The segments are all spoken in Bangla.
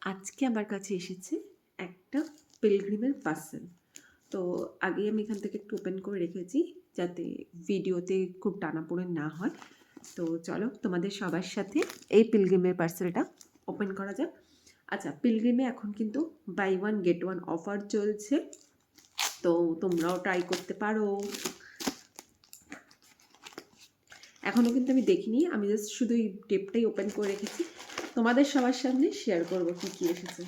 আজকে আমার কাছে এসেছে একটা পিলগ্রিমের পার্সেল। তো আগেই আমি এখান থেকে একটু ওপেন করে রেখেছি যাতে ভিডিওতে খুব টানাপোড়েন না হয়। তো চলো তোমাদের সবার সাথে এই পিলগ্রিমের পার্সেলটা ওপেন করা যাক। আচ্ছা, পিলগ্রিমে এখন কিন্তু buy one get one offer চলছে, তো তোমরাও ট্রাই করতে পারো। এখনও কিন্তু আমি দেখিনি, আমি জাস্ট শুধু এই টেপটাই ওপেন করে রেখেছি, তোমাদের সবার সামনে শেয়ার করবো কী কী এসেছে।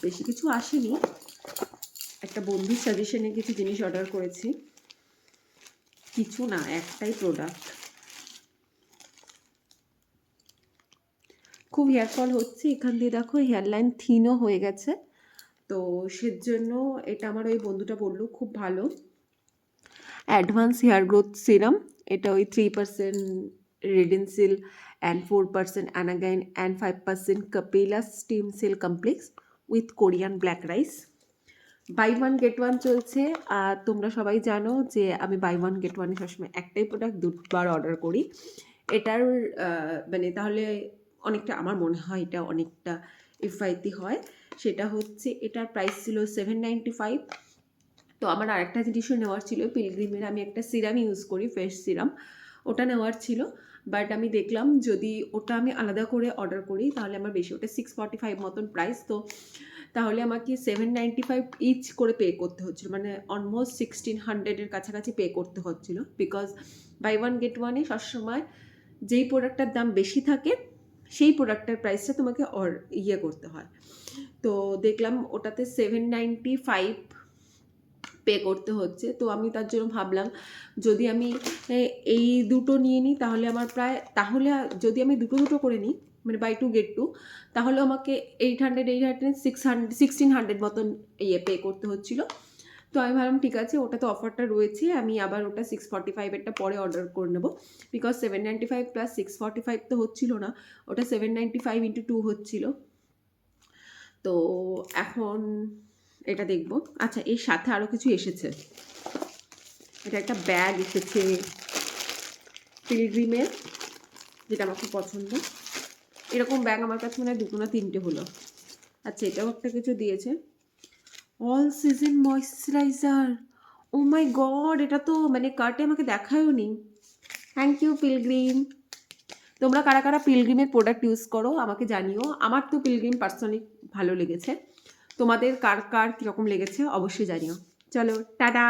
বেশি কিছু আসেনি, একটা বন্ধুর সাজেশনে কিছু জিনিস অর্ডার করেছি, কিছু না, একটাই প্রোডাক্ট। খুব হেয়ার ফল হচ্ছে এখান দিয়ে, দেখো হেয়ার লাইন থিনও হয়ে গেছে, তো সেজন্য এটা আমার ওই বন্ধুটা বললো খুব ভালো। অ্যাডভান্স হেয়ার গ্রোথ সিরাম, এটা ওই 3% Redensyl and 4% Anagain and 5% capillus stem cell complex with Korean black rice. Buy one get one চলছে, আর তোমরা সবাই জানো যে আমি বাই ওয়ান গেট ওয়ানে সবসময় একটাই প্রোডাক্ট দুবার অর্ডার করি। এটার মানে তাহলে অনেকটা, আমার মনে হয় এটা অনেকটা ইফাইতি হয়। সেটা হচ্ছে এটার প্রাইস ছিল 795। তো আমার আরেকটা জিনিসও নেওয়ার ছিল, পিলগ্রিমের আমি একটা সিরাম ইউজ করি, ফেস সিরাম, ওটা নেওয়ার ছিল। বাট আমি দেখলাম যদি ওটা আমি আলাদা করে অর্ডার করি তাহলে আমার বেশি, ওটা 645 মতন প্রাইস, তো তাহলে আমাকে 795 ইচ করে পে করতে হচ্ছিলো, মানে অলমোস্ট 1600-এর কাছাকাছি পে করতে হচ্ছিলো। বিকজ বাই ওয়ান গেট ওয়ানে সবসময় যেই প্রোডাক্টটার দাম বেশি থাকে সেই প্রোডাক্টের প্রাইসটা তোমাকে করতে হয়। তো দেখলাম ওটাতে 795 পে করতে হচ্ছে, তো আমি তার জন্য ভাবলাম যদি আমি এই দুটো নিয়ে নিই তাহলে আমার প্রায়, তাহলে যদি আমি দুটো করে নিই মানে বাই টু গেট টু, তাহলে আমাকে 1600 মতন পে করতে হচ্ছিলো। তো আমি ভাবলাম ঠিক আছে, ওটা তো অফারটা রয়েছে, আমি আবার ওটা 645-এরটা পরে অর্ডার করে নেবো। বিকজ 795 প্লাস 645 তো হচ্ছিল না, ওটা 795 × 2 হচ্ছিল। তো এখন এটা দেখবো। আচ্ছা, এর সাথে আরও কিছু এসেছে, এটা একটা ব্যাগ এসেছে পিলগ্রিমের, যেটা আমার খুব পছন্দ। এরকম ব্যাগ আমার কাছে মনে হয় 2 না 3টে হলো। আচ্ছা, এটাও একটা কিছু দিয়েছে, all season moisturiser. Oh my God, এটা তো মানে কার্টে আমাকে দেখায়ও নি। Thank you Pilgrim. তোমরা কারা কারা পিলগ্রিমের প্রোডাক্ট ইউজ করো আমাকে জানিও। আমার তো পিলগ্রিম পার্সোনালি ভালো লেগেছে, তোমাদের কার কার কীরকম লেগেছে অবশ্যই জানিও। চলো টাটা।